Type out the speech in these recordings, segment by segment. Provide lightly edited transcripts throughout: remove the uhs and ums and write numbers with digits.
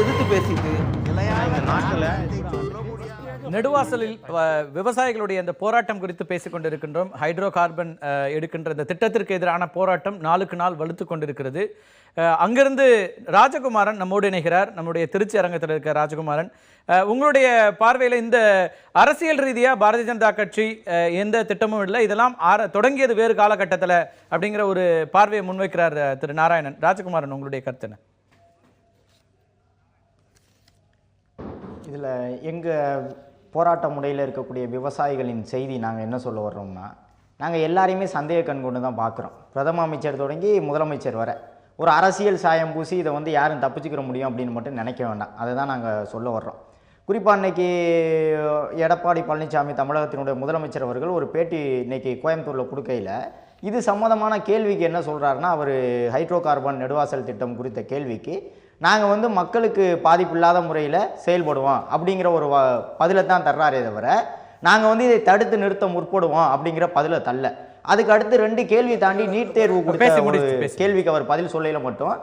எதிர்த்து பேசிட்டு நெடுவாசலில் விவசாயிகளுடைய அந்த போராட்டம் குறித்து பேசிக் கொண்டிருக்கின்றோம். ஹைட்ரோ கார்பன் எடுக்கின்ற இந்த திட்டத்திற்கு எதிரான போராட்டம் நாளுக்கு நாள் வலுத்து கொண்டிருக்கிறது. அங்கிருந்து ராஜகுமாரன் நம்மோடு இணைகிறார். நம்முடைய திருச்சி அரங்கத்தில் இருக்கிற ராஜகுமாரன், உங்களுடைய பார்வையில் இந்த அரசியல் ரீதியாக பாரதிய ஜனதா கட்சி எந்த திட்டமும் இல்லை, இதெல்லாம் தொடங்கியது வேறு காலகட்டத்தில் அப்படிங்கிற ஒரு பார்வையை முன்வைக்கிறார் திரு நாராயணன். ராஜகுமாரன், உங்களுடைய கருத்து என்ன? இதில் எங்கள் போராட்ட முறையில் இருக்கக்கூடிய விவசாயிகளின் செய்தி நாங்கள் என்ன சொல்ல வர்றோம்னா, நாங்கள் எல்லாரையுமே சந்தேக கண் கொண்டு தான் பார்க்குறோம். பிரதம அமைச்சர் தொடங்கி முதலமைச்சர் வர ஒரு அரசியல் சாயம் பூசி இதை யாரும் தப்பிச்சுக்கிற முடியும் அப்படின்னு மட்டும் நினைக்க வேண்டாம். அதை தான் நாங்கள் சொல்ல வர்றோம். குறிப்பாக இன்றைக்கி எடப்பாடி பழனிசாமி தமிழகத்தினுடைய முதலமைச்சர் அவர்கள் ஒரு பேட்டி இன்றைக்கி கோயம்புத்தூரில் கொடுக்கையில் இது சம்மந்தமான கேள்விக்கு என்ன சொல்கிறாருன்னா, அவர் ஹைட்ரோ கார்பன் நெடுவாசல் திட்டம் குறித்த கேள்விக்கு நாங்கள் மக்களுக்கு பாதிப்பு இல்லாத முறையில் செயல்படுவோம் அப்படிங்கிற ஒரு பதிலை தான் தர்றாரே தவிர, நாங்கள் இதை தடுத்து நிறுத்த முற்படுவோம் அப்படிங்கிற பதிலை தள்ள. அதுக்கு அடுத்து 2 கேள்வி தாண்டி நீட் தேர்வு கொடுத்த கேள்விக்கு அவர் பதில் சொல்லையில மட்டும்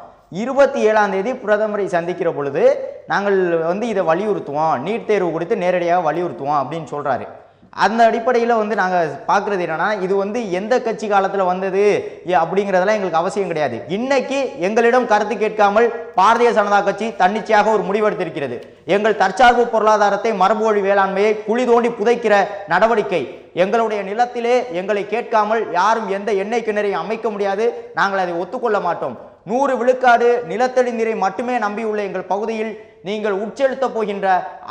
27ஆம் தேதி பிரதமரை சந்திக்கிற பொழுது நாங்கள் இதை வலியுறுத்துவோம், நீட் தேர்வு கொடுத்து நேரடியாக வலியுறுத்துவோம் அப்படின்னு சொல்கிறாரு. அந்த அடிப்படையில் நாங்கள் பார்க்குறது என்னென்னா, இது எந்த கட்சி காலத்தில் வந்தது அப்படிங்கிறதெல்லாம் எங்களுக்கு அவசியம் கிடையாது. இன்னைக்கு எங்களிடம் கருத்து கேட்காமல் பாரதிய ஜனதா கட்சி தன்னிச்சையாக ஒரு முடிவெடுத்திருக்கிறது. எங்கள் தற்சார்பு பொருளாதாரத்தை, மரபுவழி வேளாண்மையை குழி தோண்டி புதைக்கிற நடவடிக்கை, எங்களுடைய நிலத்திலே எங்களை கேட்காமல் யாரும் எந்த எண்ணெய் கிணறையும் அமைக்க முடியாது, நாங்கள் அதை ஒத்துக்கொள்ள மாட்டோம். 100 விழுக்காடு நிலத்தடி நீரை மட்டுமே நம்பியுள்ள எங்கள் பகுதியில் நீங்கள் உட்செலுத்த போகின்ற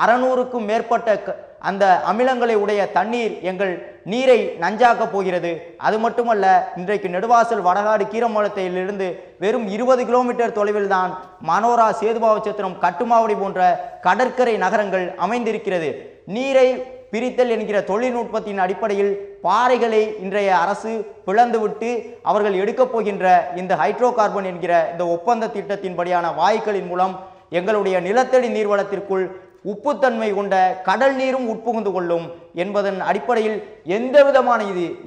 600க்கும் மேற்பட்ட அந்த அமிலங்களை உடைய தண்ணீர் எங்கள் நீரை நஞ்சாக்க போகிறது. அது மட்டுமல்ல, இன்றைக்கு நெடுவாசல் வடகாடு கீரமலத்தையிலிருந்து வெறும் 20 கிலோமீட்டர் தொலைவில் தான் மனோரா, சேதுபாவச்சத்திரம், கட்டுமாவடி போன்ற கடற்கரை நகரங்கள் அமைந்திருக்கிறது. நீரை பிரித்தல் என்கிற தொழில்நுட்பத்தின் அடிப்படையில் பாறைகளை இன்றைய அரசு பிளந்துவிட்டு அவர்கள் எடுக்கப் போகின்ற இந்த ஹைட்ரோ கார்பன் என்கிற இந்த ஒப்பந்த திட்டத்தின்படியான வாயுக்களின் மூலம் எங்களுடைய நிலத்தடி நீர்வளத்திற்குள் உப்புத்தன்மை கொண்ட கடல் நீரும் உட்புகுந்து கொள்ளும் என்பதன் அடிப்படையில் எந்த விதமான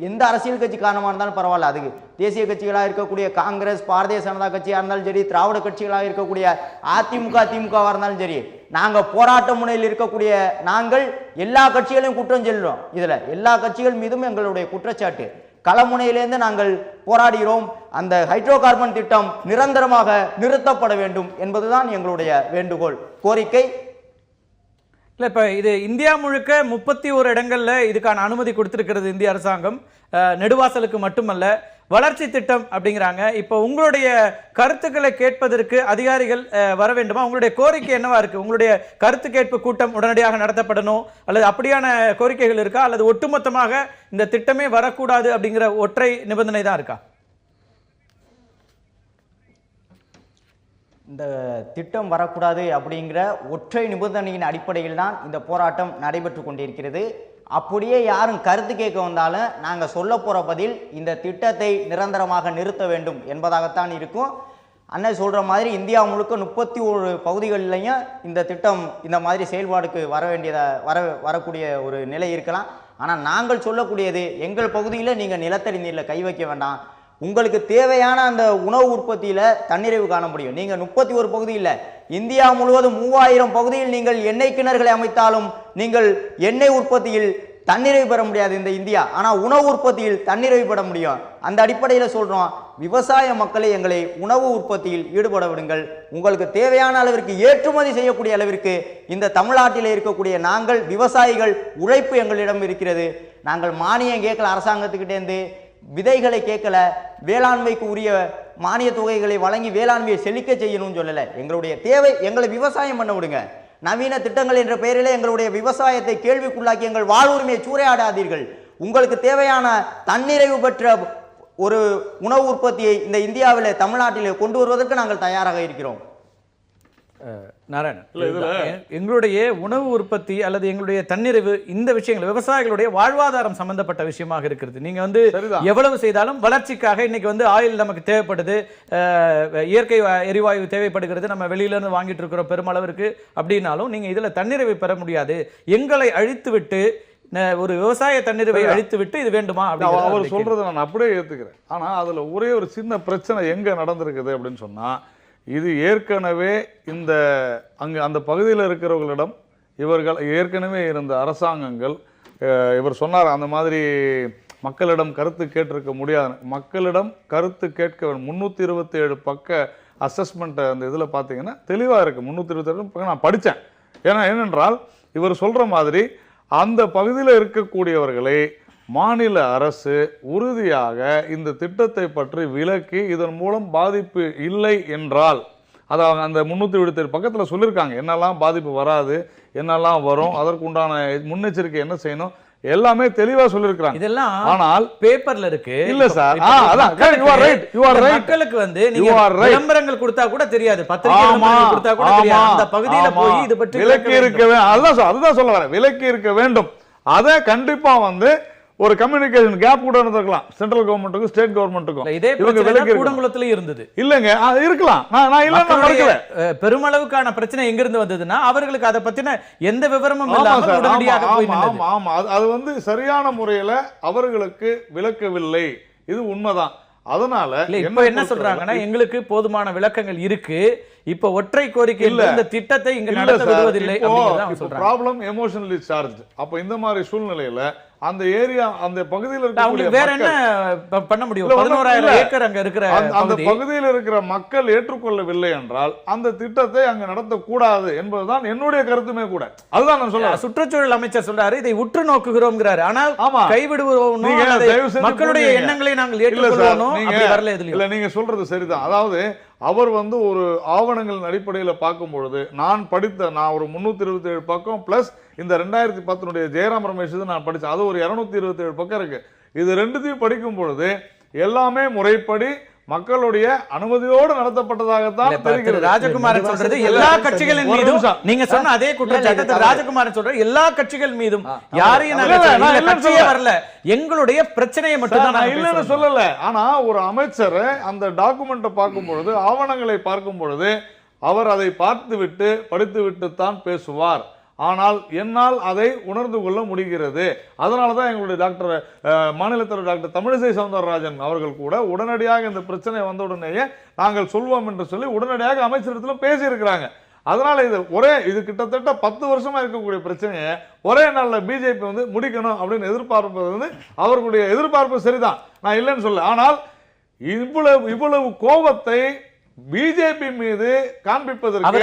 எந்த அரசியல் கட்சி காரணமாக இருந்தாலும் பரவாயில்ல, அதுக்கு தேசிய கட்சிகளாக இருக்கக்கூடிய காங்கிரஸ், பாரதிய ஜனதா கட்சியாக இருந்தாலும் சரி, திராவிட கட்சிகளாக இருக்கக்கூடிய அதிமுக, திமுகவாக இருந்தாலும் சரி, நாங்கள் போராட்ட முனையில் இருக்கக்கூடிய நாங்கள் எல்லா கட்சிகளையும் குற்றம் சொல்றோம். இதில் எல்லா கட்சிகள் மீதும் எங்களுடைய குற்றச்சாட்டு. களமுனையிலிருந்து நாங்கள் போராடுகிறோம். அந்த ஹைட்ரோ கார்பன் திட்டம் நிரந்தரமாக நிறுத்தப்பட வேண்டும் என்பதுதான் எங்களுடைய வேண்டுகோள், கோரிக்கை. இல்லை, இப்போ இது இந்தியா முழுக்க 31 இடங்கள்ல இதுக்கான அனுமதி கொடுத்திருக்கிறது இந்திய அரசாங்கம். நெடுவாசலுக்கு மட்டுமல்ல, வளர்ச்சி திட்டம் அப்படிங்கிறாங்க. இப்போ உங்களுடைய கருத்துக்களை கேட்பதற்கு அதிகாரிகள் வர வேண்டுமா? உங்களுடைய கோரிக்கை என்னவா இருக்கு? உங்களுடைய கருத்து கேட்பு கூட்டம் உடனடியாக நடத்தப்படணும் அல்லது அப்படியான கோரிக்கைகள் இருக்கா, அல்லது ஒட்டுமொத்தமாக இந்த திட்டமே வரக்கூடாது அப்படிங்கிற ஒற்றை நிபந்தனை தான் இருக்கா? இந்த திட்டம் வரக்கூடாது அப்படிங்கிற ஒற்றை நிபந்தனையின் அடிப்படையில் தான் இந்த போராட்டம் நடைபெற்று கொண்டிருக்கிறது. அப்படியே யாரும் கருத்து கேட்க வந்தாலும் நாங்கள் சொல்ல போகிற பதில் இந்த திட்டத்தை நிரந்தரமாக நிறுத்த வேண்டும் என்பதாகத்தான் இருக்கும். அண்ணன் சொல்கிற மாதிரி இந்தியா முழுக்க 31 பகுதிகளிலையும் இந்த திட்டம் இந்த மாதிரி செயல்பாடுக்கு வரக்கூடிய ஒரு நிலை இருக்கலாம். ஆனால் நாங்கள் சொல்லக்கூடியது, எங்கள் பகுதியில் நீங்கள் நிலத்தடி நீரில் கை வைக்க வேண்டாம். உங்களுக்கு தேவையான அந்த உணவு உற்பத்தியில் தன்னிறைவு காண முடியும். நீங்கள் 31 பகுதியில், இந்தியா முழுவதும் 3000 பகுதியில் நீங்கள் எண்ணெய் கிணறுகளை அமைத்தாலும் நீங்கள் எண்ணெய் உற்பத்தியில் தன்னிறைவு பெற முடியாது இந்த இந்தியா. ஆனால் உணவு உற்பத்தியில் தன்னிறைவு பெற முடியும். அந்த அடிப்படையில் சொல்கிறோம், விவசாய மக்களை எங்களை உணவு உற்பத்தியில் ஈடுபட விடுங்கள். உங்களுக்கு தேவையான அளவிற்கு ஏற்றுமதி செய்யக்கூடிய அளவிற்கு இந்த தமிழ்நாட்டில் இருக்கக்கூடிய நாங்கள் விவசாயிகள் உழைப்பு எங்களிடம் இருக்கிறது. நாங்கள் மானியம் கேட்கல, அரசாங்கத்துக்கிட்டேருந்து விதைகளை கேட்கல, வேளாண்மைக்கு உரிய மானிய தொகைகளை வழங்கி வேளாண்மையை செழிக்க செய்யணும்னு சொல்லலை. எங்களுடைய தேவை எங்களை விவசாயம் பண்ண விடுங்க. நவீன திட்டங்கள் என்ற பெயரில் எங்களுடைய விவசாயத்தை கேள்விக்குள்ளாக்கி எங்கள் வாழ்வுரிமையை சூறையாடாதீர்கள். உங்களுக்கு தேவையான தன்னிறைவு பெற்ற ஒரு உணவு உற்பத்தியை இந்த இந்தியாவில், தமிழ்நாட்டில் கொண்டு வருவதற்கு நாங்கள் தயாராக இருக்கிறோம். நாராயணன், எங்களுடைய உணவு உற்பத்தி அல்லது எங்களுடைய தன்னிறைவு, இந்த விஷயங்கள் விவசாயிகளுடைய வாழ்வாதாரம் சம்பந்தப்பட்ட விஷயமாக இருக்கிறது. நீங்க எவ்வளவு செய்தாலும் வளர்ச்சிக்காக இன்னைக்கு ஆயில் நமக்கு தேவைப்படுது, இயற்கை எரிவாயு தேவைப்படுகிறது, நம்ம வெளியில இருந்து வாங்கிட்டு இருக்கிறோம் பெருமளவிற்கு. அப்படின்னாலும் நீங்க இதுல தன்னிறைவை பெற முடியாது. எங்களை அழித்து விட்டு ஒரு விவசாய தன்னிறைவை அழித்து விட்டு இது வேண்டுமா? அவர் சொல்றதை நான் அப்படியே ஏத்துக்கிறேன். ஆனா அதுல ஒரே ஒரு சின்ன பிரச்சனை எங்க நடந்திருக்குது அப்படின்னு சொன்னா, இது ஏற்கனவே அந்த பகுதியில் இருக்கிறவர்களிடம் இவர்கள் ஏற்கனவே இருந்த அரசாங்கங்கள் இவர் சொன்னார் அந்த மாதிரி மக்களிடம் கருத்து கேட்டிருக்க முடியாது. மக்களிடம் கருத்து கேட்க 327 பக்க அசஸ்மெண்ட் அந்த இதில் பார்த்தீங்கன்னா தெளிவாக இருக்குது. 327 பக்கம் நான் படித்தேன். ஏனென்றால் இவர் சொல்கிற மாதிரி அந்த பகுதியில் இருக்கக்கூடியவர்களை மாநில அரசு உறுதியாக இந்த திட்டத்தை பற்றி விளக்கி இதன் மூலம் பாதிப்பு இல்லை என்றால், அதாவது அந்த 327 பக்கத்தில் சொல்லியிருக்காங்க என்னெல்லாம் பாதிப்பு வராது, என்னெல்லாம் வரும், அதற்குண்டான முன்னெச்சரிக்கை என்ன செய்யணும், எல்லாமே தெளிவா சொல்லிருக்காங்க. இதெல்லாம் ஆனால் பேப்பர்ல இருக்கு. இல்ல சார், அதான் you are right, you are right. மக்களுக்கு வந்து நீங்க விளம்பரங்கள் கொடுத்தா கூட தெரியாது, பத்திரிகை விளம்பரங்கள் கொடுத்தா கூட தெரியாது. அந்த பகுதியில போய் இது பற்றி விளக்கி இருக்க வேண்டும். அதுதான் சொல்ல வரேன், விளக்கி இருக்க வேண்டும். அத கண்டிப்பா வந்து ஒரு கம்யூனிகேஷன் கேப் கூட இருந்திருக்கலாம் சென்ட்ரல் கவர்மெண்ட்டுக்கும் ஸ்டேட் கவர்மெண்ட்டுக்கும். இதே பிரச்சனை கூடங்குளத்துல இருந்தது இல்லங்க, இருக்கலாம். நான் இல்லன்னு மறுக்கல. பெருமளவுக்கான பிரச்சனை எங்க இருந்து வந்ததுன்னா அவர்களுக்கு அத பத்தின எந்த விவரமும் இல்லாம உடனடியாக போய் நின்னது. ஆமா, அது வந்து சரியான முறையில அவர்களுக்கு விளக்கவில்லை. இது உண்மைதான். அதனால இப்ப என்ன சொல்றாங்கன்னா எங்களுக்கு போதுமான விளக்கங்கள் இருக்கு, இப்ப ஒற்றை கோரிக்கை இந்த திட்டத்தை இங்க நடத்த விடுவதில்லை அப்படிங்கறத சொல்றாங்க. Problem emotionally charge. அப்ப இந்த மாதிரி சூழ்நிலையில அந்த ஏரியா அந்த பகுதியில் இருக்கக்கூடிய வேற என்ன பண்ண முடியும்? 11,000 ஏக்கர் அங்க இருக்கிற அந்த பகுதியில் இருக்கிற மக்கள் ஏற்றுக்கொள்ளவில்லை என்றால் அந்த திட்டத்தை அங்க நடத்த கூடாது என்பதுதான் என்னுடைய கருத்துமே கூட. அதுதான் நான் சொல்றேன். சுற்றுச்சூழல் அமைச்சர் சொல்றாரு இதை உற்று நோக்குகிறோம்ங்கிறாரு. ஆனால் கைவிடுவோம், மக்களுடைய எண்ணங்களை நாங்கள் ஏற்றுக்கொள்வோம் அப்படி வரல. இல்ல, நீங்க சொல்றது சரிதான். அதாவது அவர் வந்து ஒரு ஆவணங்களின் அடிப்படையில் பார்க்கும் பொழுது நான் ஒரு 327 பக்கம் பிளஸ் இந்த 2010 ஜெயராம் ரமேஷ் நான் படித்தேன், அது ஒரு 227 பக்கம் இருக்கு. இது ரெண்டுத்தையும் படிக்கும் பொழுது எல்லாமே முறைப்படி மக்களுடைய அனுமதியோடு நடத்தப்பட்டதாகத்தான் தெரிகிறது. ராஜகுமாரன் சொல்றது எல்லா கட்சிகளின் மீதும் நீங்க சொன்ன அதே குற்றச்சாட்டு ராஜகுமாரன் சொல்ற எல்லா கட்சிகள் மீதும் யாரையும் வரல, எங்களுடைய பிரச்சனையை மட்டும் தான் நான் இல்லைன்னு சொல்லல. ஆனா ஒரு அமைச்சர் அந்த டாக்குமெண்ட்டை பார்க்கும் பொழுது, ஆவணங்களை பார்க்கும் பொழுது அவர் அதை பார்த்துவிட்டு படித்துவிட்டு தான் பேசுவார். ஆனால் என்னால் அதை உணர்ந்து கொள்ள முடிகிறது. அதனால தான் எங்களுடைய மாநில தலைவர் டாக்டர் தமிழிசை சவுந்தரராஜன் அவர்கள் கூட உடனடியாக இந்த பிரச்சனை வந்த உடனேயே நாங்கள் சொல்வோம் என்று சொல்லி உடனடியாக அமைச்சரிடத்திலும் பேசியிருக்கிறாங்க. அதனால இது கிட்டத்தட்ட 10 வருஷமா இருக்கக்கூடிய பிரச்சனையை ஒரே நாளில் பிஜேபி வந்து முடிக்கணும் அப்படின்னு எதிர்பார்ப்பது வந்து அவர்களுடைய எதிர்பார்ப்பு சரிதான், நான் இல்லைன்னு சொல்ல. ஆனால் இவ்வளவு கோபத்தை பிஜேபி மீது காண்பிப்பதற்கு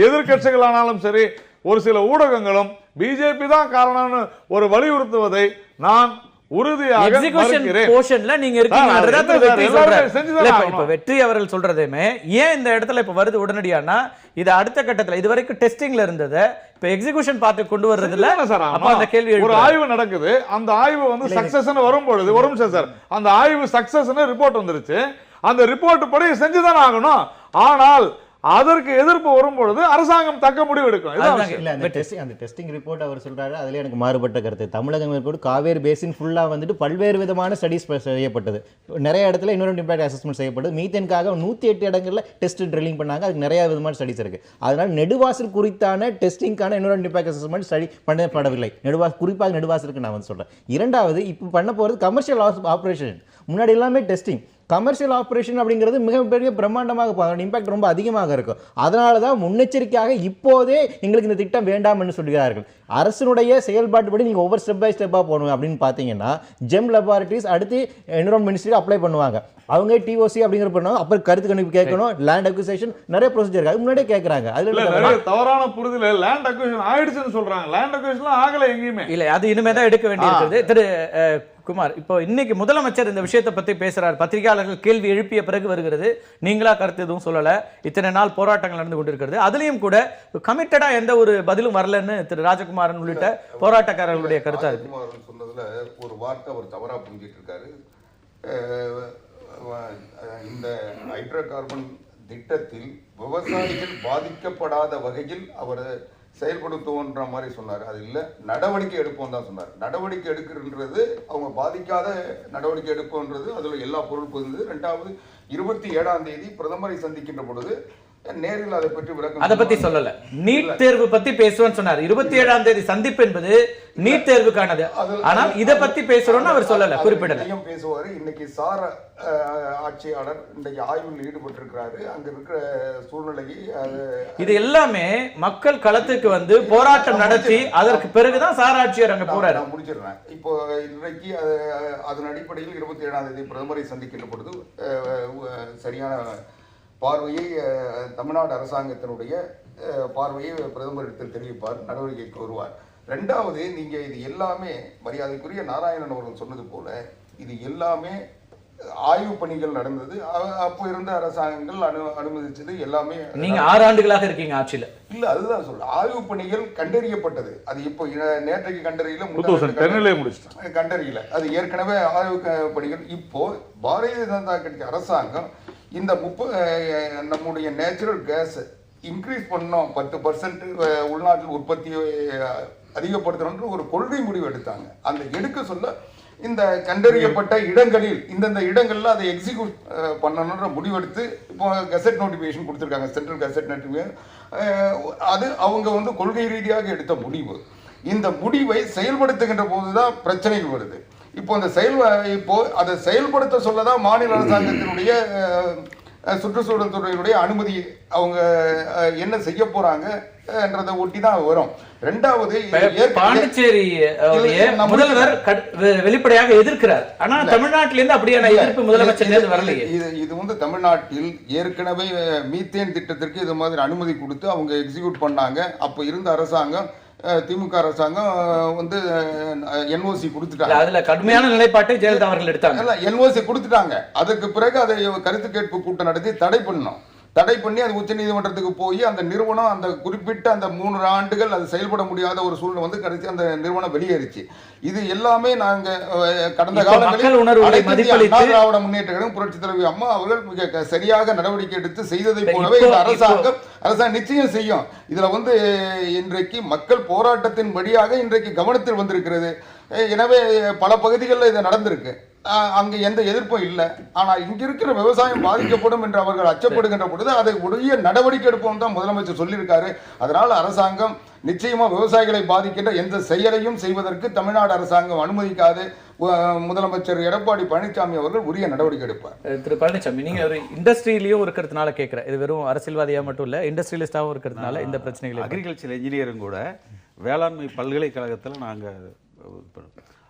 எதிர்கட்சிகளானாலும் சரி ஒரு சில ஊடகங்களும் பிஜேபி தான் காரணம்னு ஒரு வலியுறுத்துவதை நான் உறுதியாக வெற்றி அவர்கள் சொல்றதுமே ஏன் இந்த இடத்துல இப்ப வருது உடனடியானா இது அடுத்த கட்டத்துல இதுவரைக்கும் டெஸ்டிங்ல இருந்தது, இப்ப எக்ஸிகியூஷன் பார்ட்டி கொண்டு வர்றதுல அப்ப அந்த கேள்வி ஒரு ஆய்வு நடக்குது. அந்த ஆய்வு வந்து சக்சஸ்னு வரும்பொழுது ஒரு நிமிஷம் சார், அந்த ஆய்வு சக்சஸ்னு ரிப்போர்ட் வந்துருச்சு. அந்த ரிப்போர்ட் படி செஞ்சுதான் ஆகணும். ஆனால் அதற்கு எதிர்ப்பு வரும்பொழுது அரசாங்கம் தக்க முடிவு எடுக்கும். அந்த டெஸ்டிங் ரிப்போர்ட் அவர் சொல்றாரு, அதுல எனக்கு மாறுபட்ட கருத்து. தமிழகம் மேற்கொண்டு காவேரி பேசின் ஃபுல்லா வந்துட்டு பல்வேறு விதமான ஸ்டடிஸ் செய்யப்பட்டது, நிறைய இடத்துல என்விரான்மென்ட் இம்பாக்ட் அசஸ்மெண்ட் செய்யப்பட்டது. மீத்தேனுக்காக 108 இடங்கள்ல டெஸ்ட் ட்ரில்லிங் பண்ணாங்க, அதுக்கு நிறைய விதமான ஸ்டடிஸ் இருக்கு. அதனால நெடுவாசல் குறித்தான டெஸ்டிங்கான என்விரான்மென்ட் இம்பாக்ட் அசஸ்மெண்ட் ஸ்டடி பண்ணப்படவில்லை. குறிப்பாக நெடுவாசலுக்கு நான் வந்து சொல்றேன். இரண்டாவது, இப்போ பண்ண போறது கமர்ஷியல் ஆபரேஷன். முன்னாடி எல்லாமே டெஸ்டிங், கமர்ஷியல் ஆப்ரேஷன் அப்படிங்கிறது மிகப்பெரிய பிரம்மாண்டமாக அதோட இம்பாக்ட் ரொம்ப அதிகமாக இருக்கும். அதனால தான் முன்னெச்சரிக்கையாக இப்போதே எங்களுக்கு இந்த திட்டம் வேண்டாம் என்று சொல்கிறார்கள். அரசினுடைய செயல்பாட்டுப்படி நீங்கள் ஒவ்வொரு ஸ்டெப் பை ஸ்டெப்பாக போகணும் அப்படின்னு பார்த்தீங்கன்னா ஜெம் லெபார்டரிஸ் அடுத்து என்விரான்மென்ட் மினிஸ்ட்ரி அப்ளை பண்ணுவாங்க, அவங்க டிஓசி அப்படிங்கிற பண்ணுவாங்க, அப்புறம் கருத்து கணிப்பு கேட்கணும், லேண்ட் அக்விசிஷன் நிறைய ப்ரொசீஜர் அது முன்னாடியே கேட்குறாங்க. அதுல தவறான புரிதல் லேண்ட் அக்விசிஷன் ஆயிடுச்சுன்னு சொல்றாங்க, லேண்ட் அக்விசிஷன் ஆகல எங்கேயுமே இல்லை, அது இனிமே தான் எடுக்க வேண்டியிருக்கிறது. திரு குமார், இப்போ இன்னைக்கு முதலமைச்சர் இந்த விஷயத்தை பத்தி பேசுறாரு, பத்திரிகையாளர்கள் கேள்வி எழுப்பிய பிறகு வருகிறது, நீங்களா கருத்து எதுவும் சொல்லல, இத்தனை நாள் போராட்டங்கள் நடந்து கொண்டிருக்கிறது, அதுலயும் கூட கமிட்டடா எந்த ஒரு பதிலும் வரலன்னு திரு ராஜகுமாரன் உள்ளிட்ட போராட்டக்காரர்களுடைய கருத்தா இருக்கு. சொன்னதுல ஒரு வார்த்தை அவர் தவறா புரிஞ்சிட்டு இருக்காரு. இந்த ஹைட்ரோ கார்பன் திட்டத்தில் விவசாயிகள் பாதிக்கப்படாத வகையில் அவர் செயல்படுத்துவோன்ற மாதிரி சொன்னார். அது இல்லை, நடவடிக்கை எடுப்போம் தான் சொன்னார். நடவடிக்கை எடுக்கிறது அவங்க பாதிக்காத நடவடிக்கை எடுப்போன்றது அதில் எல்லா பொருள் புரிந்தது. 2வது 27ஆம் தேதி பிரதமரை சந்திக்கின்ற பொழுது நேரில் அதை பற்றி விளக்கம் அதை பத்தி சொல்லல. நீட் தேர்வு பத்தி பேசுவேன்னு சொன்னார். 27ஆம் தேதி சந்திப்பு என்பது நீட் தேர்வுக்கானது. ஆனால் இதை பத்தி பேசுறோம்னு அவர் சொல்லல, குறிப்பிடல. பேசுவாரு. இன்னைக்கு சார ஆட்சியாளர் இன்றைக்கு ஆய்வில் ஈடுபட்டிருக்கிறாரு. அங்க இருக்கிற சூழ்நிலையை இது எல்லாமே மக்கள் களத்துக்கு வந்து போராட்டம் நடத்தி அதற்கு பிறகுதான் சார ஆட்சியர் அங்க போறாரு. நான் முடிச்சிடுறேன். இப்போ இன்றைக்கு அதன் அடிப்படையில் 27ஆம் தேதி பிரதமரை சந்திக்கின்ற பொழுது சரியான பார்வையை தமிழ்நாடு அரசாங்கத்தினுடைய பார்வையை பிரதமரிடத்தில் தெரிவிப்பார், நடவடிக்கைக்கு வருவார். ரெண்டாவது, நீங்க இது எல்லாமே மரியாதைக்குரிய நாராயணன் அவர்கள் சொன்னது போல இது எல்லாமே ஆய்வு பணிகள் நடந்தது. அப்போ இருந்த அரசாங்கங்கள் அனுமதிச்சது எல்லாமே. நீங்க 6 ஆண்டுகளாக இருக்கீங்க ஆட்சியில. இல்ல, அதுதான் சொல்ல, ஆய்வு பணிகள் கண்டறியப்பட்டது. அது இப்போ நேற்றைக்கு கண்டறியல, கண்டறியல. அது ஏற்கனவே ஆய்வு பணிகள். இப்போ பாரதிய ஜனதா கட்சி அரசாங்கம் இந்த நம்முடைய நேச்சுரல் கேஸ் இன்க்ரீஸ் பண்ணோம், 10% உள்நாட்டில் உற்பத்தியை அதிகப்படுத்தணும்ன்ற ஒரு கொள்கை முடிவு எடுத்தாங்க. அந்த எடுக்க சொல்ல இந்த கண்டறியப்பட்ட இடங்களில் இந்தந்த இடங்கள்ல அதை எக்ஸிக்யூட் பண்ணணுன்ற முடிவெடுத்து இப்போ கெசட் நோட்டிஃபிகேஷன் கொடுத்துருக்காங்க, சென்ட்ரல் கெசட் நோட்டிஃபிகேஷன். அது அவங்க வந்து கொள்கை ரீதியாக எடுத்த முடிவு. இந்த முடிவை செயல்படுத்துகின்ற போதுதான் பிரச்சனைகள் வருது. இப்போ அந்த இப்போ அதை செயல்படுத்த சொல்லதான் மாநில அரசாங்கத்தினுடைய சுற்றுச்சூழல் துறையினுடைய அனுமதி அவங்க என்ன செய்ய போறாங்க என்றதை ஒட்டி தான் வரும். ரெண்டாவது, பாண்டிச்சேரி முதல்வர் வெளிப்படையாக எதிர்க்கிறார். ஆனா தமிழ்நாட்டிலிருந்து அப்படியான எதிர்ப்பு முதலமைச்சர் வரலையே. இது வந்து தமிழ்நாட்டில் ஏற்கனவே மீத்தேன் திட்டத்திற்கு இது மாதிரி அனுமதி கொடுத்து அவங்க எக்ஸிக்யூட் பண்ணாங்க. அப்போ இருந்த அரசாங்கம், திமுக அரசாங்கம் வந்து என்ஓசி கொடுத்துட்டாங்க. அதுல கடுமையான நிலைப்பாட்டை ஜெயலலிதா அவர்கள் எடுத்தாங்க. என்ஓசி கொடுத்துட்டாங்க. அதுக்கு பிறகு அதை கருத்து கேட்பு கூட்டம் நடத்தி தடை பண்ணி அது உச்ச நீதிமன்றத்துக்கு போய் அந்த நிறுவனம் அந்த குறிப்பிட்ட அந்த 3 ஆண்டுகள் அது செயல்பட முடியாத ஒரு சூழ்நிலை வந்து கடைசி அந்த நிறுவனம் வெளியேறிச்சு. இது எல்லாமே நாங்க கடந்த காலங்களில் திராவிட முன்னேற்ற கழகம், புரட்சி தலைவி அம்மா அவர்கள் மிக சரியாக நடவடிக்கை எடுத்து செய்ததை போலவே இந்த அரசாங்கம் நிச்சயம் செய்யும். இதுல வந்து இன்றைக்கு மக்கள் போராட்டத்தின் வழியாக இன்றைக்கு கவனத்தில் வந்திருக்கிறது. எனவே பல பகுதிகளில் இது நடந்திருக்கு. அங்க எந்த எதிர்ப்பும் இல்லை. ஆனா இங்க இருக்கிற விவசாயம் பாதிக்கப்படும் என்று அவர்கள் அச்சப்படுகின்ற பொழுது அதை உரிய நடவடிக்கை எடுப்போம் தான் முதலமைச்சர் சொல்லியிருக்காரு. அதனால அரசாங்கம் நிச்சயமா விவசாயிகளை பாதிக்கின்ற எந்த செயலையும் செய்வதற்கு தமிழ்நாடு அரசாங்கம் அனுமதிக்காது. முதலமைச்சர் எடப்பாடி பழனிசாமி அவர்கள் உரிய நடவடிக்கை எடுப்பார். திரு பழனிசாமி, நீங்க ஒரு இண்டஸ்ட்ரியிலயும் இருக்கிறதுனால கேட்கிறேன். இது வெறும் அரசியல்வாதியா மட்டும் இல்ல, இண்டஸ்ட்ரியலிஸ்டாவும் இருக்கிறதுனால இந்த பிரச்சனைகள். அக்ரிகல்ச்சர் இன்ஜினியரும் கூட வேளாண்மை பல்கலைக்கழகத்தில் நாங்கள்,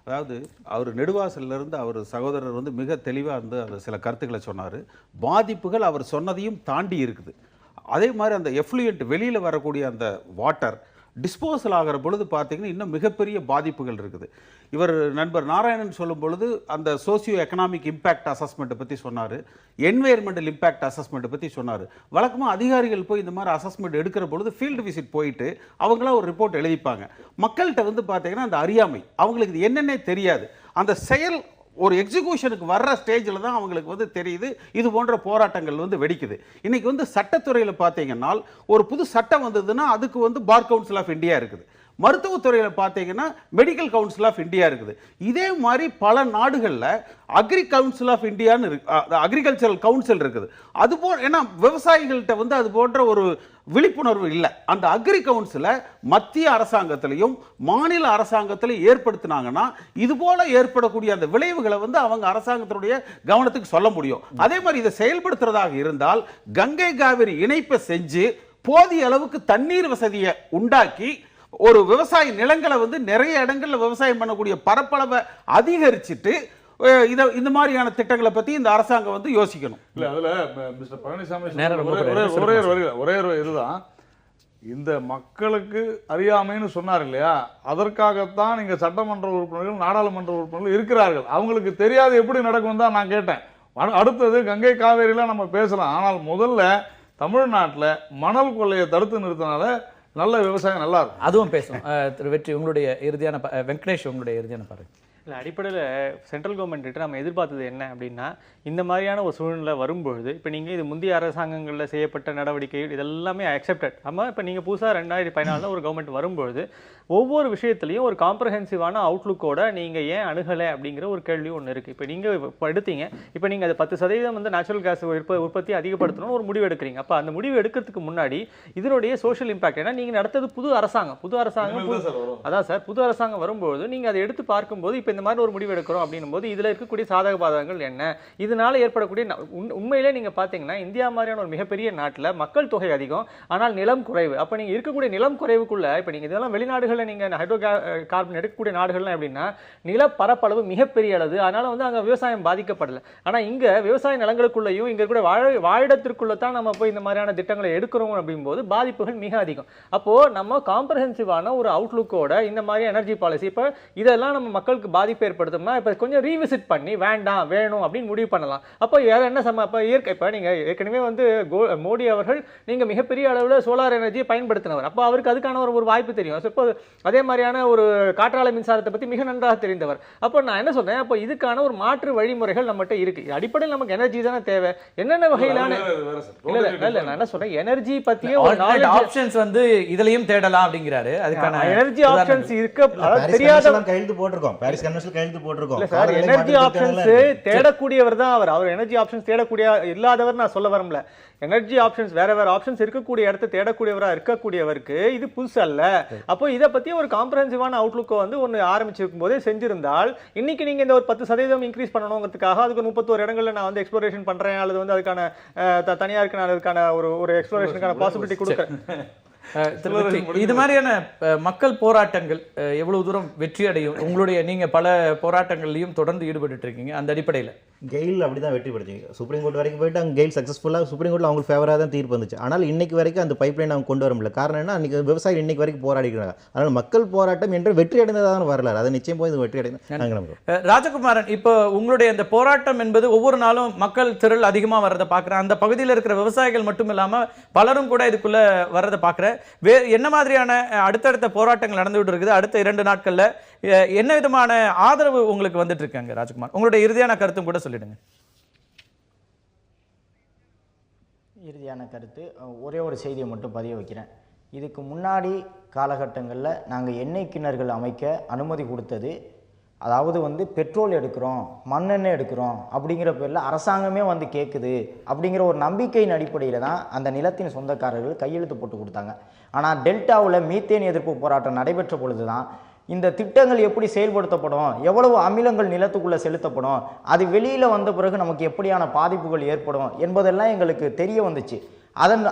அதாவது அவர் நெடுவாசலிருந்து அவர் சகோதரர் வந்து மிக தெளிவாக வந்து அந்த சில கருத்துக்களை சொன்னார். பாதிப்புகள் அவர் சொன்னதையும் தாண்டி இருக்குது. அதே மாதிரி அந்த எஃப்ளூயன்ட் வெளியில் வரக்கூடிய அந்த வாட்டர் டிஸ்போசல் ஆகிற பொழுது பார்த்தீங்கன்னா இன்னும் மிகப்பெரிய பாதிப்புகள் இருக்குது. இவர் நண்பர் நாராயணன் சொல்லும் பொழுது அந்த சோசியோ எக்கனாமிக் இம்பேக்ட் அசஸ்மெண்ட்டை பற்றி சொன்னார், என்வைரன்மெண்டல் இம்பேக்ட் அசஸ்மெண்ட்டை பற்றி சொன்னார். வழக்கமாக அதிகாரிகள் போய் இந்த மாதிரி அசஸ்மெண்ட் எடுக்கிற பொழுது ஃபீல்டு விசிட் போயிட்டு அவங்களாம் ஒரு ரிப்போர்ட் எழுதிப்பாங்க. மக்கள்கிட்ட வந்து பார்த்தீங்கன்னா அந்த அறியாமை, அவங்களுக்கு இது என்னென்னே தெரியாது. அந்த செயல் ஒரு எக்ஸிக்யூஷனுக்கு வர்ற ஸ்டேஜில் தான் அவங்களுக்கு வந்து தெரியுது இது போன்ற போராட்டங்கள் வந்து வெடிக்குது. இன்றைக்கி வந்து சட்டத்துறையில் பார்த்தீங்கன்னா ஒரு புது சட்டம் வந்ததுன்னா அதுக்கு வந்து பார் கவுன்சில் ஆஃப் இந்தியா இருக்குது. மருத்துவத்துறையில் பார்த்தீங்கன்னா மெடிக்கல் கவுன்சில் ஆஃப் இந்தியா இருக்குது. இதே மாதிரி பல நாடுகளில் அக்ரி கவுன்சில் ஆஃப் இந்தியான்னு இருக்கு, அக்ரிகல்ச்சரல் கவுன்சில் இருக்குது. அதுபோல் ஏன்னா விவசாயிகள்கிட்ட வந்து அது போன்ற ஒரு விழிப்புணர்வு இல்லை. அந்த அக்ரி கவுன்சிலை மத்திய அரசாங்கத்திலையும் மாநில அரசாங்கத்திலையும் ஏற்படுத்தினாங்கன்னா இதுபோல ஏற்படக்கூடிய அந்த விளைவுகளை வந்து அவங்க அரசாங்கத்தினுடைய கவனத்துக்கு சொல்ல முடியும். அதே மாதிரி இதை செயல்படுத்துறதாக இருந்தால் கங்கை காவிரி இணைப்பை செஞ்சு போதிய அளவுக்கு தண்ணீர் வசதியை உண்டாக்கி ஒரு விவசாய நிலங்களை வந்து நிறைய இடங்களில் விவசாயம் பண்ணக்கூடிய பரப்பளவை அதிகரிச்சுட்டு இந்த மாதிரியான திட்டங்களை பத்தி இந்த அரசாங்கம் வந்து யோசிக்கணும். இல்ல அதுல மிஸ்டர் பழனிசாமி ஒரே இதுதான், இந்த மக்களுக்கு அறியாமைன்னு சொன்னார் இல்லையா, அதற்காகத்தான் நீங்க சட்டமன்ற உறுப்பினர்கள் நாடாளுமன்ற உறுப்பினர்கள் இருக்கிறார்கள். அவங்களுக்கு தெரியாது எப்படி நடக்கும் தான் நான் கேட்டேன். அடுத்தது கங்கை காவேரிலாம் நம்ம பேசலாம். ஆனால் முதல்ல தமிழ்நாட்டில் மணல் கொள்ளையை தடுத்து நிறுத்தினால நல்ல விவசாயம் நல்லா இருக்கும். அதுவும் பேசும். திரு வெற்றி, உங்களுடைய இறுதியான வெங்கடேஷ், உங்களுடைய இறுதியான பாருங்க. இல்லை, அடிப்படையில் சென்ட்ரல் கவர்மெண்ட்டு நம்ம எதிர்பார்த்தது என்ன அப்படின்னா, இந்த மாதிரியான ஒரு சூழ்நிலை வரும்பொழுது, இப்போ நீங்கள் இது முந்தைய அரசாங்கங்களில் செய்யப்பட்ட நடவடிக்கைகள் இதெல்லாமே அக்செப்டட். ஆமாம், இப்போ நீங்கள் புதுசாக 2014 ஒரு கவர்மெண்ட் வரும்பொழுது ஒவ்வொரு விஷயத்துலையும் ஒரு காம்ப்ரஹென்சிவான அவுட்லுக்கோட நீங்கள் ஏன் அணுகலை அப்படிங்கிற ஒரு கேள்வி ஒன்று இருக்குது. இப்போ நீங்கள் இப்போ எடுத்தீங்க, இப்போ நீங்கள் அது 10% வந்து நேச்சுரல் கேஸ் உற்பத்தி அதிகப்படுத்தணும்னு ஒரு முடிவு எடுக்கிறீங்க. அப்போ அந்த முடிவு எடுக்கிறதுக்கு முன்னாடி இதனுடைய சோஷியல் இம்பாக்ட், ஏன்னா நீங்கள் நடத்தது புது அரசாங்கம் அதான் சார், புது அரசாங்கம் வரும்போது நீங்கள் அதை எடுத்து பார்க்கும்போது இப்போ இந்த மாதிரி ஒரு முடிவு எடுக்கிறோம் அப்படின்னும் போது இதில் இருக்கக்கூடிய சாதக பாதகங்கள் என்ன, இதனால ஏற்படக்கூடிய உண்மையிலே நீங்கள் பார்த்தீங்கன்னா இந்தியா மாதிரியான ஒரு மிகப்பெரிய நாட்டில் மக்கள் தொகை அதிகம், ஆனால் நிலம் குறைவு. அப்போ நீங்கள் இருக்கக்கூடிய நிலம் குறைவுக்குள்ள இப்போ நீங்கள் இதெல்லாம் வெளிநாடுகளில் நீங்கள் ஹைட்ரோ கார்பன் எடுக்கக்கூடிய நாடுகள்லாம் எப்படின்னா நில பரப்பளவு மிகப்பெரிய அளவு, அதனால வந்து அங்கே விவசாயம் பாதிக்கப்படலை. ஆனால் இங்கே விவசாய நிலங்களுக்குள்ளேயும் இங்கே கூட வாழிடத்திற்குள்ள தான் நம்ம போய் இந்த மாதிரியான திட்டங்களை எடுக்கிறோம் அப்படிங்கும்போது பாதிப்புகள் மிக அதிகம். அப்போது நம்ம காம்ப்ரஹென்சிவான ஒரு அவுட்லுக்கோட இந்த மாதிரி எனர்ஜி பாலிசி இப்போ இதெல்லாம் நம்ம மக்களுக்கு பாதிப்பு ஏற்படுத்தோம்னா இப்போ கொஞ்சம் ரீவிசிட் பண்ணி வேண்டாம் வேணும் அப்படின்னு முடிவு பண்ணலாம். அப்போ வேற என்ன இப்போ இப்போ நீங்கள் ஏற்கனவே வந்து மோடி அவர்கள் நீங்கள் மிகப்பெரிய அளவில் சோலார் எனர்ஜியை பயன்படுத்தினவர், அப்போ அவருக்கு அதுக்கான ஒரு வாய்ப்பு தெரியும். இப்போ அதே மாதிரியான ஒரு காற்றாலை மின்சாரத்தை பற்றி மிக நன்றாக தெரிந்தவர். அப்போ நான் என்ன சொல்றேன், அப்போ இதுக்கான ஒரு மாற்று வழிமுறைகள் நம்மகிட்ட இருக்கு. அடிப்படையில் நமக்கு எனர்ஜி தானே தேவை. என்னென்ன வகையிலான இல்ல நான் என்ன சொல்றேன், எனர்ஜி பத்தியே ஒரு ஆப்ஷன்ஸ் வந்து இதுலயும் தேடலாம் அப்படிங்கிறாரு. அதுக்கான எனர்ஜி ஆப்ஷன்ஸ் இருக்க தெரியாத கையெழுத்து போட்டிருக்கோம், பாரிஸ் கன்வென்ஷன் கையெழுத்து போட்டிருக்கோம். இல்ல சார், எனர்ஜி ஆப்ஷன்ஸ் தேடக்கூடியவர் தான் அவர் எனர்ஜி ஆப்ஷன்ஸ் தேடக்கூடிய இல்லாதவர் நான் சொல்ல வரல. எனர்ஜி ஆப்ஷன்ஸ் வேற ஆப்ஷன்ஸ் இருக்கக்கூடிய இடத்தை தேடக்கூடியவராக இருக்கக்கூடியவருக்கு இது புதுசு அல்ல. அப்போ இதை பத்தி ஒரு காம்ப்ரஹென்சிவான அவுட்லுக்கை வந்து ஒன்று ஆரம்பிச்சிருக்கும் போதே செஞ்சிருந்தால் இன்னைக்கு நீங்க இந்த ஒரு 10% இன்க்ரீஸ் பண்ணணுங்கிறதுக்காக அதுக்கு 31 இடங்கள்ல நான் வந்து எக்ஸ்ப்ளோரேஷன் பண்றேன், அல்லது வந்து அதுக்கான தனியாருக்கு நான் அதுக்கான ஒரு எக்ஸ்ப்ளோரேஷனுக்கான பாசிபிலிட்டி கொடுக்குறேன். இது மாதிரியான மக்கள் போராட்டங்கள் எவ்வளவு தூரம் வெற்றி அடையும்? உங்களுடைய நீங்க பல போராட்டங்கள்லையும் தொடர்ந்து ஈடுபட்டு இருக்கீங்க. அந்த அடிப்படையில் கெயில் அப்படி தான் வெற்றி பெறுச்சு. சுப்ரீம் கோர்ட் வரைக்கும் போயிட்டு அங்கே கெயில் சக்ஸஸ்ஃபுல்லாக சுப்ரீம் கோர்ட்டில் அவங்களுக்கு ஃபேவராக தான் தீர்ப்பு வந்துச்சு. ஆனால் இன்னைக்கு வரைக்கும் அந்த பைப்லைன் அவங்க கொண்டு வர முடியல. காரணம் என்ன, அன்றைக்கி விவசாயிகள் இன்னைக்கு வரைக்கும் போராடிக்கிறாங்க. அதனால் மக்கள் போராட்டம் என்று வெற்றி அடைந்ததாக வரலாறு, அதை நிச்சயம் போய் வெற்றி அடைந்து. ராஜகுமாரன், இப்போ உங்களுடைய அந்த போராட்டம் என்பது ஒவ்வொரு நாளும் மக்கள் திரள் அதிகமாக வர்றதை பார்க்குறேன். அந்த பகுதியில் இருக்கிற விவசாயிகள் மட்டும் இல்லாமல் பலரும் கூட இதுக்குள்ளே வர்றதை பார்க்குறேன். என்ன மாதிரியான அடுத்தடுத்த போராட்டங்கள் நடந்துகிட்டு இருக்குது? அடுத்த 2 நாட்கள்ல என்ன விதமான ஆதரவு உங்களுக்கு வந்துட்டு இருக்காங்க? ராஜகுமார், உங்களுடைய இறுதியான கருத்தும் கூட சொல்லிடுங்க. இறுதியான கருத்து, ஒரே ஒரு செய்தியை மட்டும் பதிய வைக்கிறேன். இதுக்கு முன்னாடி காலகட்டங்களில் நாங்கள் எண்ணெய் கிணறுகள் அமைக்க அனுமதி கொடுத்தது, அதாவது வந்து பெட்ரோல் எடுக்கிறோம், மண்ணெண்ணெய் எடுக்கிறோம் அப்படிங்கிற பேரில் அரசாங்கமே வந்து கேட்குது அப்படிங்கிற ஒரு நம்பிக்கையின் அடிப்படையில் தான் அந்த நிலத்தின் சொந்தக்காரர்கள் கையெழுத்து போட்டு கொடுத்தாங்க. ஆனால் டெல்டாவில் மீத்தேன் எதிர்ப்பு போராட்டம் நடைபெற்ற பொழுது தான் இந்த திட்டங்கள் எப்படி செயல்படுத்தப்படும், எவ்வளவு அமிலங்கள் நிலத்துக்குள்ளே செலுத்தப்படும், அது வெளியில் வந்த பிறகு நமக்கு எப்படியான பாதிப்புகள் ஏற்படும் என்பதெல்லாம் எங்களுக்கு தெரிய வந்துச்சு.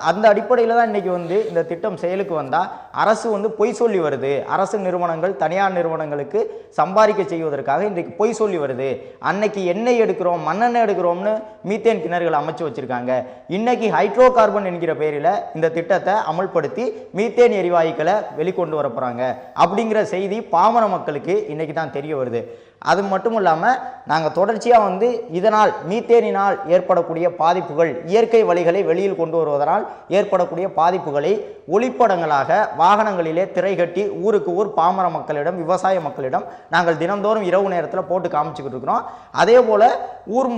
அந்த அடிப்படையில் தான் இன்றைக்கி வந்து இந்த திட்டம் செயலுக்கு வந்தால் அரசு வந்து பொய் சொல்லி வருது. அரசு நிறுவனங்கள் தனியார் நிறுவனங்களுக்கு சம்பாதிக்க செய்வதற்காக இன்றைக்கு பொய் சொல்லி வருது. அன்னைக்கு எண்ணெய் எடுக்கிறோம், மண்ணெண்ணெய் எடுக்கிறோம்னு மீத்தேன் கிணறுகள் அமைச்சு வச்சுருக்காங்க. இன்றைக்கி ஹைட்ரோ கார்பன் என்கிற பேரில் இந்த திட்டத்தை அமல்படுத்தி மீத்தேன் எரிவாயுக்களை வெளிக்கொண்டு வர போகிறாங்க அப்படிங்கிற செய்தி பாமர மக்களுக்கு இன்றைக்கி தான் தெரிய வருது. அது மட்டும் இல்லாமல் நாங்கள் தொடர்ச்சியாக வந்து இதனால் மீத்தேனினால் ஏற்படக்கூடிய பாதிப்புகள், இயற்கை வழிகளை வெளியில் கொண்டு வருவதனால் ஏற்படக்கூடிய பாதிப்புகளை ஒளிப்படங்களாக வாகனங்களிலே திரை கட்டி ஊருக்கு ஊர் பாமர மக்களிடம், விவசாய மக்களிடம் நாங்கள் தினந்தோறும் இரவு நேரத்தில் போட்டு காமிச்சிக்கிட்டு இருக்கிறோம். அதே போல் ஊர்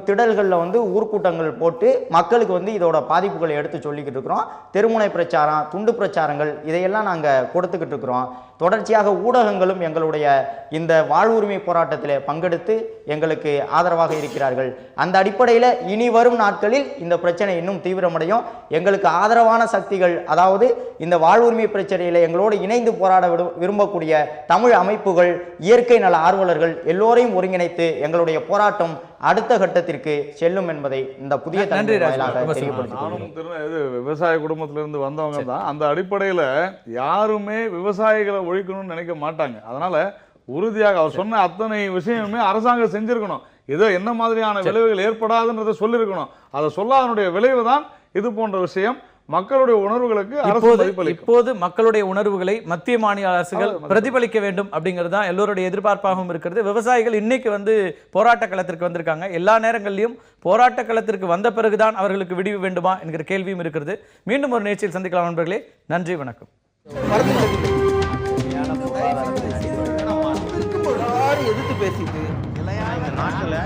திடல்களில் வந்து ஊர்க்கூட்டங்கள் போட்டு மக்களுக்கு வந்து இதோட பாதிப்புகளை எடுத்து சொல்லிக்கிட்டு இருக்கிறோம். தெருமுனை பிரச்சாரம், துண்டு பிரச்சாரங்கள் இதையெல்லாம் நாங்கள் கொடுத்துக்கிட்டு இருக்கிறோம். தொடர்ச்சியாக ஊடகங்களும் எங்களுடைய இந்த வாழ்வுரிமை போராட்டத்தில் பங்கெடுத்து எங்களுக்கு ஆதரவாக இருக்கிறார்கள். அந்த அடிப்படையில் இனி வரும் நாட்களில் இந்த பிரச்சனை இன்னும் தீவிரமடையும். எங்களுக்கு ஆதரவான சக்திகள், அதாவது இந்த வாழ்வுரிமை பிரச்சனையில் எங்களோடு இணைந்து போராட விரும்பக்கூடிய தமிழ் அமைப்புகள், இயற்கை நல ஆர்வலர்கள் எல்லோரையும் ஒருங்கிணைத்து எங்களுடைய போராட்டம் அடுத்த கட்டத்திற்கு செல்லும் என்பதை இந்த புதிய விவசாய குடும்பத்திலிருந்து வந்தவங்க தான். அந்த அடிப்படையில் யாருமே விவசாயிகளை ஒழிக்கணும்னு நினைக்க மாட்டாங்க. அதனால உறுதியாக அவர் சொன்ன அத்தனை விஷயமுமே அரசாங்கம் செஞ்சிருக்கணும். ஏதோ என்ன மாதிரியான விளைவுகள் ஏற்படாதுன்றதை சொல்லியிருக்கணும். அதை சொல்லாதனுடைய விளைவு தான் இது போன்ற விஷயம். மக்களுடைய உணர்வுகளுக்கு இப்போது மக்களுடைய உணர்வுகளை மத்திய மாநில அரசுகள் பிரதிபலிக்க வேண்டும் அப்படிங்கிறது தான் எல்லோருடைய எதிர்பார்ப்பாகவும் இருக்கிறது. விவசாயிகள் இன்னைக்கு வந்து போராட்ட களத்திற்கு வந்திருக்காங்க. எல்லா நேரங்களிலும் போராட்ட களத்திற்கு வந்த பிறகுதான் அவர்களுக்கு விடிவு வேண்டுமா என்கிற கேள்வியும் இருக்கிறது. மீண்டும் ஒரு நிகழ்ச்சியில் சந்திக்கலாம் நண்பர்களே. நன்றி, வணக்கம். எதிர்த்து பேசிட்டு இந்த நாட்டில்